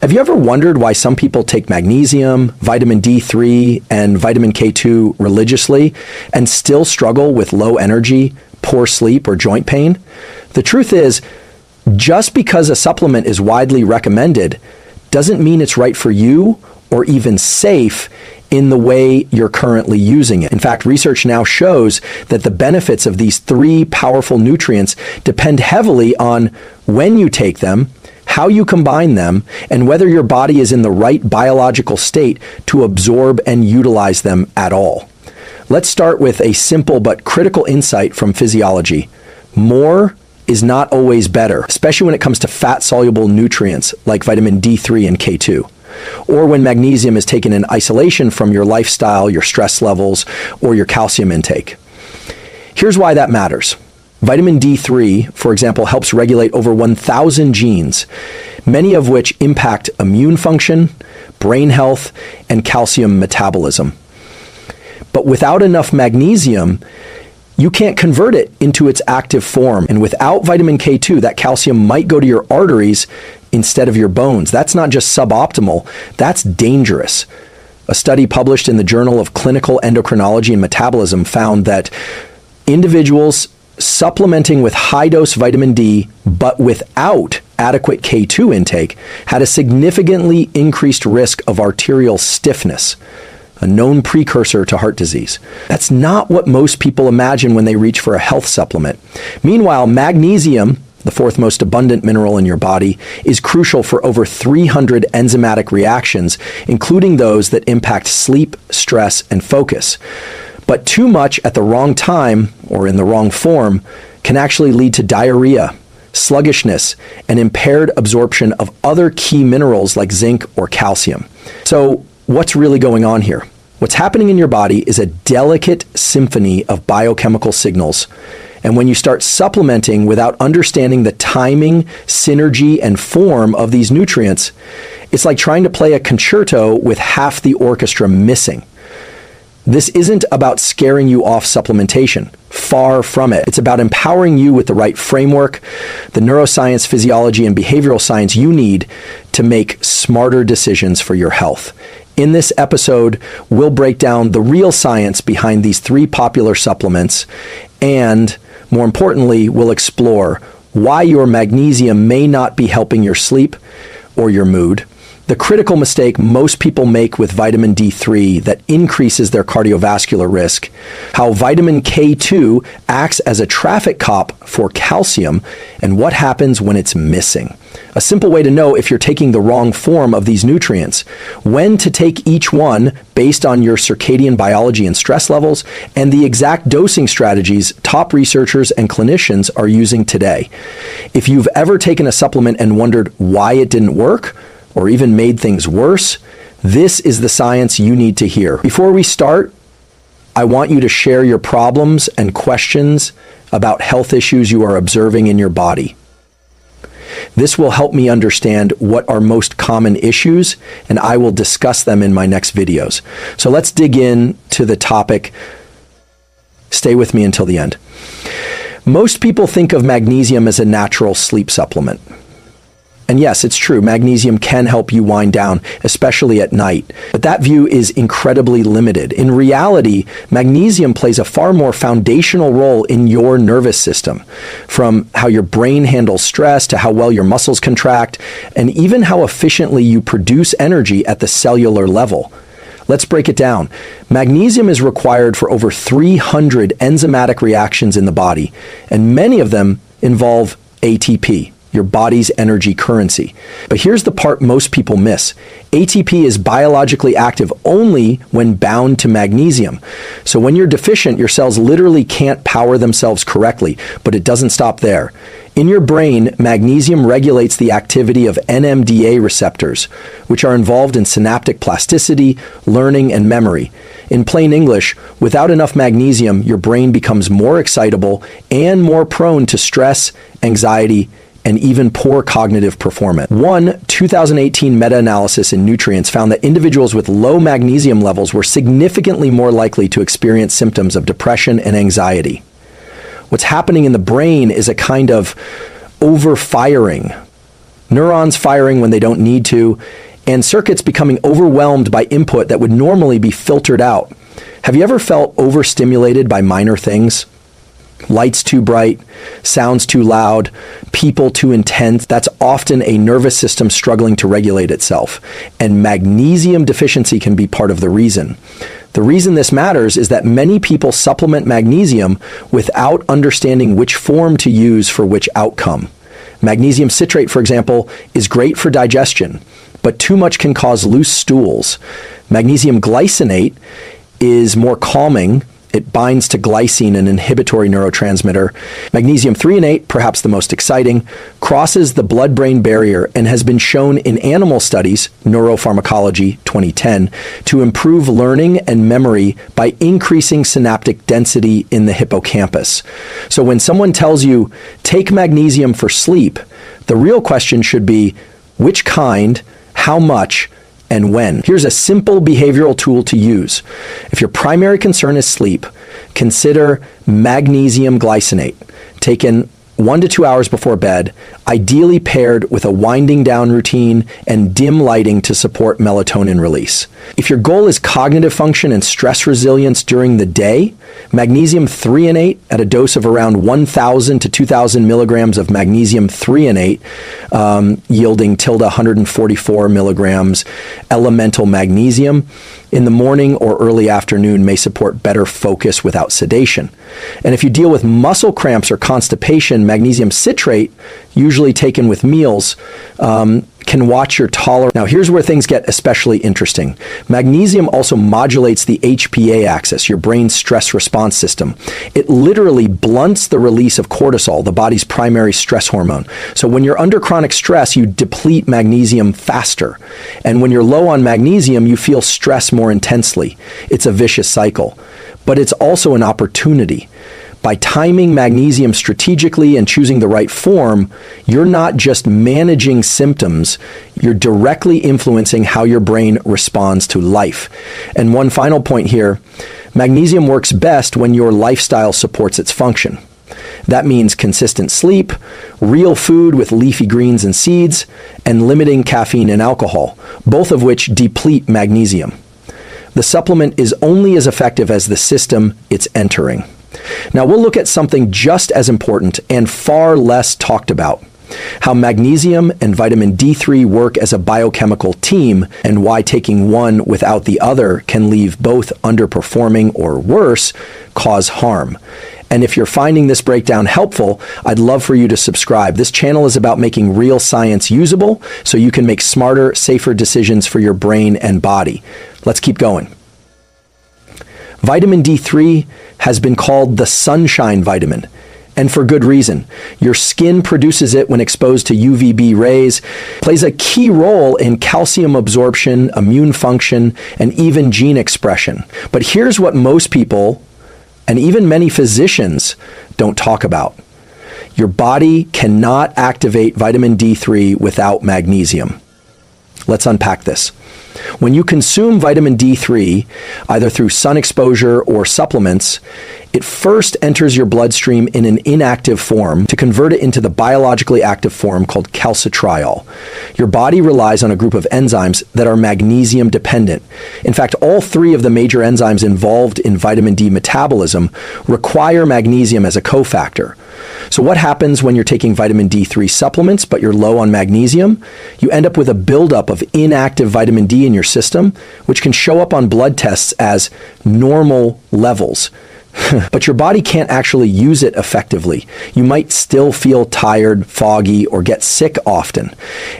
Have you ever wondered why some people take magnesium, vitamin D3, and vitamin K2 religiously and still struggle with low energy, poor sleep, or joint pain? The truth is, just because a supplement is widely recommended doesn't mean it's right for you or even safe in the way you're currently using it. In fact, research now shows that the benefits of these three powerful nutrients depend heavily on when you take them, how you combine them, and whether your body is in the right biological state to absorb and utilize them at all. Let's start with a simple but critical insight from physiology. More is not always better, especially when it comes to fat-soluble nutrients like vitamin D3 and K2, or when magnesium is taken in isolation from your lifestyle, your stress levels, or your calcium intake. Here's why that matters. Vitamin D3, for example, helps regulate over 1,000 genes, many of which impact immune function, brain health, and calcium metabolism. But without enough magnesium, you can't convert it into its active form. And without vitamin K2, that calcium might go to your arteries instead of your bones. That's not just suboptimal, that's dangerous. A study published in the Journal of Clinical Endocrinology and Metabolism found that individuals supplementing with high-dose vitamin D, but without adequate K2 intake, had a significantly increased risk of arterial stiffness, a known precursor to heart disease. That's not what most people imagine when they reach for a health supplement. Meanwhile, magnesium, the fourth most abundant mineral in your body, is crucial for over 300 enzymatic reactions, including those that impact sleep, stress, and focus. But too much at the wrong time, or in the wrong form, can actually lead to diarrhea, sluggishness, and impaired absorption of other key minerals like zinc or calcium. So, what's really going on here? What's happening in your body is a delicate symphony of biochemical signals. And when you start supplementing without understanding the timing, synergy, and form of these nutrients, it's like trying to play a concerto with half the orchestra missing. This isn't about scaring you off supplementation. Far from it. It's about empowering you with the right framework, the neuroscience, physiology, and behavioral science you need to make smarter decisions for your health. In this episode, we'll break down the real science behind these three popular supplements, and more importantly, we'll explore why your magnesium may not be helping your sleep or your mood, the critical mistake most people make with vitamin D3 that increases their cardiovascular risk, how vitamin K2 acts as a traffic cop for calcium, and what happens when it's missing. A simple way to know if you're taking the wrong form of these nutrients, when to take each one based on your circadian biology and stress levels, and the exact dosing strategies top researchers and clinicians are using today. If you've ever taken a supplement and wondered why it didn't work, or even made things worse, this is the science you need to hear. Before we start, I want you to share your problems and questions about health issues you are observing in your body. This will help me understand what are most common issues, and I will discuss them in my next videos. So let's dig in to the topic. Stay with me until the end. Most people think of magnesium as a natural sleep supplement. And yes, it's true, magnesium can help you wind down, especially at night. But that view is incredibly limited. In reality, magnesium plays a far more foundational role in your nervous system, from how your brain handles stress to how well your muscles contract, and even how efficiently you produce energy at the cellular level. Let's break it down. Magnesium is required for over 300 enzymatic reactions in the body, and many of them involve ATP, your body's energy currency. But here's the part most people miss. ATP is biologically active only when bound to magnesium. So when you're deficient, your cells literally can't power themselves correctly, but it doesn't stop there. In your brain, magnesium regulates the activity of NMDA receptors, which are involved in synaptic plasticity, learning, and memory. In plain English, without enough magnesium, your brain becomes more excitable and more prone to stress, anxiety, and even poor cognitive performance. One 2018 meta-analysis in Nutrients found that individuals with low magnesium levels were significantly more likely to experience symptoms of depression and anxiety. What's happening in the brain is a kind of overfiring neurons firing when they don't need to, and circuits becoming overwhelmed by input that would normally be filtered out. Have you ever felt overstimulated by minor things? Lights too bright, sounds too loud, people too intense. That's often a nervous system struggling to regulate itself. And magnesium deficiency can be part of the reason. The reason this matters is that many people supplement magnesium without understanding which form to use for which outcome. Magnesium citrate, for example, is great for digestion, but too much can cause loose stools. Magnesium glycinate is more calming. It binds to glycine, an inhibitory neurotransmitter. Magnesium threonate, perhaps the most exciting, crosses the blood-brain barrier and has been shown in animal studies, Neuropharmacology 2010, to improve learning and memory by increasing synaptic density in the hippocampus. So when someone tells you, take magnesium for sleep, the real question should be, which kind, how much, and when. Here's a simple behavioral tool to use. If your primary concern is sleep, consider magnesium glycinate, taken 1 to 2 hours before bed, ideally paired with a winding down routine and dim lighting to support melatonin release. If your goal is cognitive function and stress resilience during the day, magnesium threonate at a dose of around 1,000 to 2,000 milligrams of magnesium threonate, yielding tilde 144 milligrams elemental magnesium, in the morning or early afternoon may support better focus without sedation. And if you deal with muscle cramps or constipation, magnesium citrate, usually taken with meals, can watch your tolerance. Now, here's where things get especially interesting. Magnesium also modulates the HPA axis, your brain's stress response system. It literally blunts the release of cortisol, the body's primary stress hormone. So when you're under chronic stress, you deplete magnesium faster. And when you're low on magnesium, you feel stress more intensely. It's a vicious cycle. But it's also an opportunity. By timing magnesium strategically and choosing the right form, you're not just managing symptoms, you're directly influencing how your brain responds to life. And one final point here, magnesium works best when your lifestyle supports its function. That means consistent sleep, real food with leafy greens and seeds, and limiting caffeine and alcohol, both of which deplete magnesium. The supplement is only as effective as the system it's entering. Now we'll look at something just as important and far less talked about, how magnesium and vitamin D3 work as a biochemical team and why taking one without the other can leave both underperforming or worse, cause harm. And if you're finding this breakdown helpful, I'd love for you to subscribe. This channel is about making real science usable so you can make smarter, safer decisions for your brain and body. Let's keep going. Vitamin D3 has been called the sunshine vitamin, and for good reason. Your skin produces it when exposed to UVB rays, plays a key role in calcium absorption, immune function, and even gene expression. But here's what most people, and even many physicians, don't talk about. Your body cannot activate vitamin D3 without magnesium. Let's unpack this. When you consume vitamin D3, either through sun exposure or supplements, it first enters your bloodstream in an inactive form to convert it into the biologically active form called calcitriol. Your body relies on a group of enzymes that are magnesium dependent. In fact, all three of the major enzymes involved in vitamin D metabolism require magnesium as a cofactor. So what happens when you're taking vitamin D3 supplements, but you're low on magnesium? You end up with a buildup of inactive vitamin D in your system, which can show up on blood tests as normal levels. But your body can't actually use it effectively. You might still feel tired, foggy, or get sick often.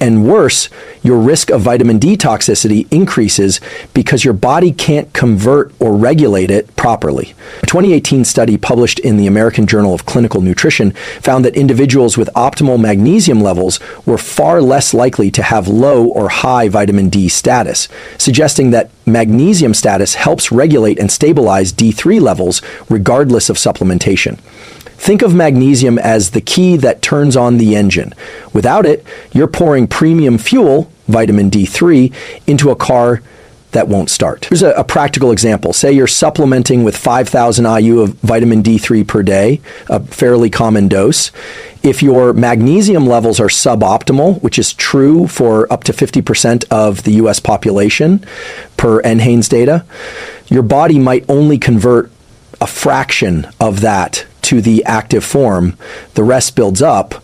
And worse, your risk of vitamin D toxicity increases because your body can't convert or regulate it properly. A 2018 study published in the American Journal of Clinical Nutrition found that individuals with optimal magnesium levels were far less likely to have low or high vitamin D status, suggesting that magnesium status helps regulate and stabilize D3 levels regardless of supplementation. Think of magnesium as the key that turns on the engine. Without it, you're pouring premium fuel, vitamin D3, into a car that won't start. Here's a practical example. Say you're supplementing with 5,000 IU of vitamin D3 per day, a fairly common dose. If your magnesium levels are suboptimal, which is true for up to 50% of the US population per NHANES data, your body might only convert a fraction of that to the active form. The rest builds up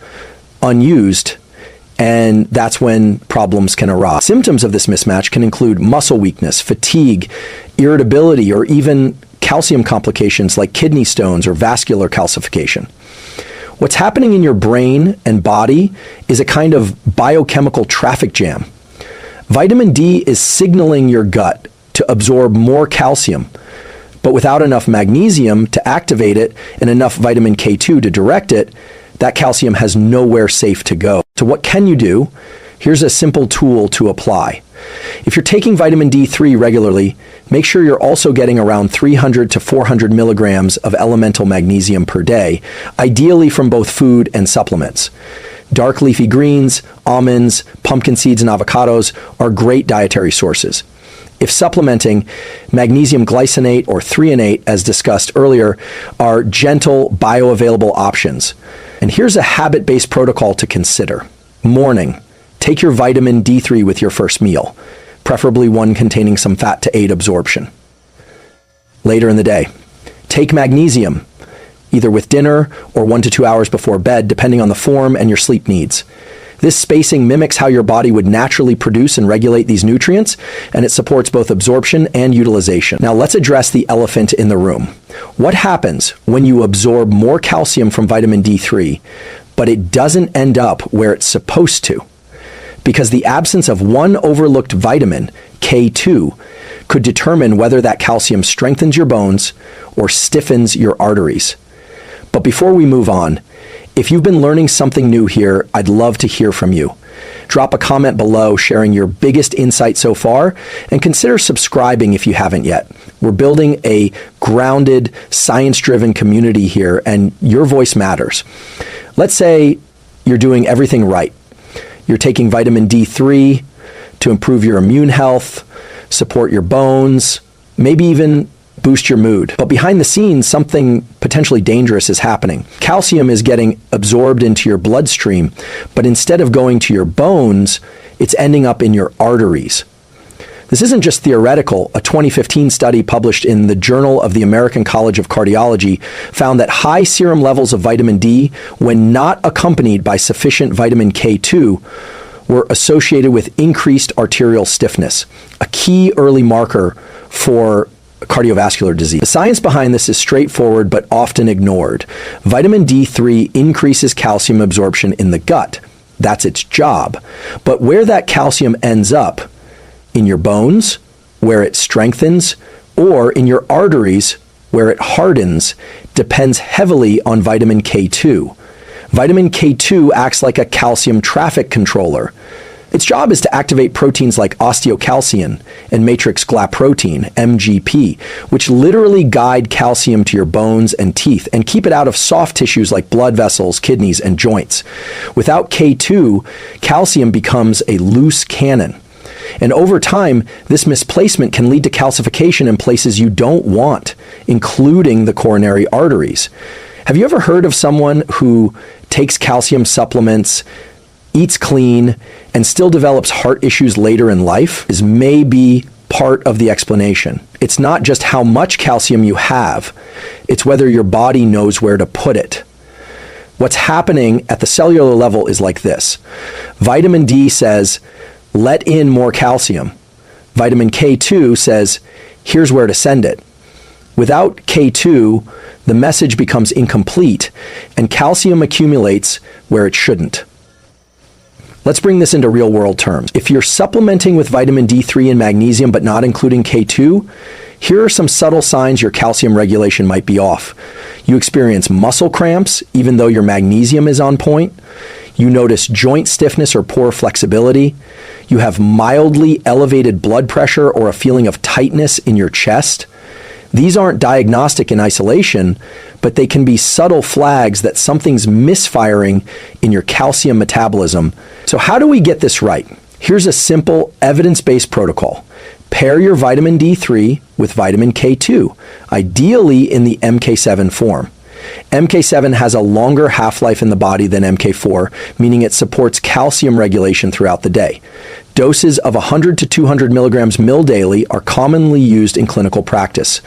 unused, and that's when problems can arise. Symptoms of this mismatch can include muscle weakness, fatigue, irritability, or even calcium complications like kidney stones or vascular calcification. What's happening in your brain and body is a kind of biochemical traffic jam. Vitamin D is signaling your gut to absorb more calcium, but without enough magnesium to activate it and enough vitamin K2 to direct it, that calcium has nowhere safe to go. So what can you do? Here's a simple tool to apply. If you're taking vitamin D3 regularly, make sure you're also getting around 300 to 400 milligrams of elemental magnesium per day, ideally from both food and supplements. Dark leafy greens, almonds, pumpkin seeds, and avocados are great dietary sources. If supplementing, magnesium glycinate or threonate, as discussed earlier, are gentle, bioavailable options. And here's a habit-based protocol to consider. Morning, take your vitamin D3 with your first meal, preferably one containing some fat to aid absorption. Later in the day, take magnesium, either with dinner or 1 to 2 hours before bed, depending on the form and your sleep needs. This spacing mimics how your body would naturally produce and regulate these nutrients, and it supports both absorption and utilization. Now let's address the elephant in the room. What happens when you absorb more calcium from vitamin D3, but it doesn't end up where it's supposed to? Because the absence of one overlooked vitamin, K2, could determine whether that calcium strengthens your bones or stiffens your arteries. But before we move on, if you've been learning something new here, I'd love to hear from you. Drop a comment below sharing your biggest insight so far, and consider subscribing if you haven't yet. We're building a grounded, science-driven community here, and your voice matters. Let's say you're doing everything right. You're taking vitamin D3 to improve your immune health, support your bones, maybe even boost your mood. But behind the scenes, something potentially dangerous is happening. Calcium is getting absorbed into your bloodstream, but instead of going to your bones, it's ending up in your arteries. This isn't just theoretical. A 2015 study published in the Journal of the American College of Cardiology found that high serum levels of vitamin D, when not accompanied by sufficient vitamin K2, were associated with increased arterial stiffness, a key early marker for cardiovascular disease. The science behind this is straightforward but often ignored. Vitamin D3 increases calcium absorption in the gut. That's its job. But where that calcium ends up, in your bones, where it strengthens, or in your arteries, where it hardens, depends heavily on vitamin K2. Vitamin K2 acts like a calcium traffic controller. Its job is to activate proteins like osteocalcin and matrix glyprotein, MGP, which literally guide calcium to your bones and teeth and keep it out of soft tissues like blood vessels, kidneys, and joints. Without K2, calcium becomes a loose cannon. And over time, this misplacement can lead to calcification in places you don't want, including the coronary arteries. Have you ever heard of someone who takes calcium supplements, eats clean, and still develops heart issues later in life? Is maybe part of the explanation. It's not just how much calcium you have, it's whether your body knows where to put it. What's happening at the cellular level is like this. Vitamin D says, let in more calcium. Vitamin K2 says, here's where to send it. Without K2, the message becomes incomplete, and calcium accumulates where it shouldn't. Let's bring this into real-world terms. If you're supplementing with vitamin D3 and magnesium but not including K2, here are some subtle signs your calcium regulation might be off. You experience muscle cramps even though your magnesium is on point. You notice joint stiffness or poor flexibility. You have mildly elevated blood pressure or a feeling of tightness in your chest. These aren't diagnostic in isolation, but they can be subtle flags that something's misfiring in your calcium metabolism. So how do we get this right? Here's a simple evidence-based protocol. Pair your vitamin D3 with vitamin K2, ideally in the MK7 form. MK7 has a longer half-life in the body than MK4, meaning it supports calcium regulation throughout the day. Doses of 100 to 200 milligrams daily are commonly used in clinical practice.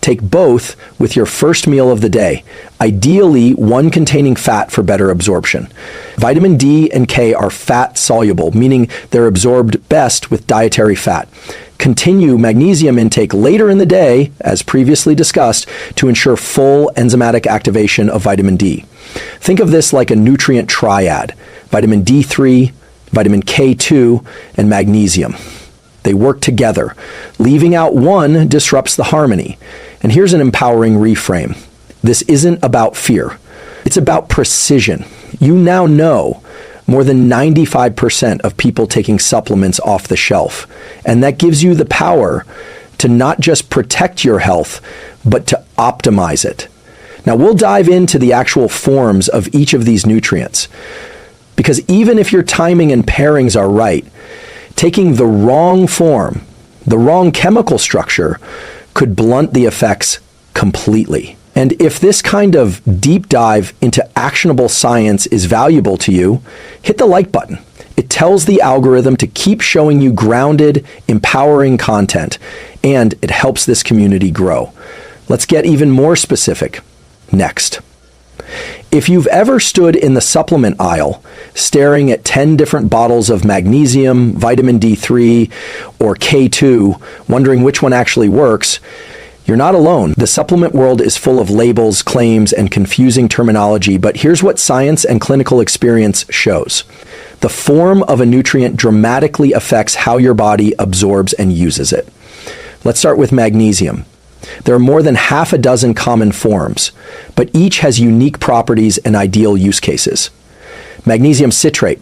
Take both with your first meal of the day, ideally one containing fat for better absorption. Vitamin D and K are fat soluble, meaning they're absorbed best with dietary fat. Continue magnesium intake later in the day, as previously discussed, to ensure full enzymatic activation of vitamin D. Think of this like a nutrient triad: vitamin D3, vitamin K2, and magnesium. They work together. Leaving out one disrupts the harmony. And here's an empowering reframe. This isn't about fear. It's about precision. You now know more than 95% of people taking supplements off the shelf. And that gives you the power to not just protect your health, but to optimize it. Now, we'll dive into the actual forms of each of these nutrients, because even if your timing and pairings are right, taking the wrong form, the wrong chemical structure, could blunt the effects completely. And if this kind of deep dive into actionable science is valuable to you, hit the like button. It tells the algorithm to keep showing you grounded, empowering content, and it helps this community grow. Let's get even more specific next. If you've ever stood in the supplement aisle, staring at 10 different bottles of magnesium, vitamin D3, or K2, wondering which one actually works, you're not alone. The supplement world is full of labels, claims, and confusing terminology, but here's what science and clinical experience shows. The form of a nutrient dramatically affects how your body absorbs and uses it. Let's start with magnesium. There are more than half a dozen common forms, but each has unique properties and ideal use cases. Magnesium citrate.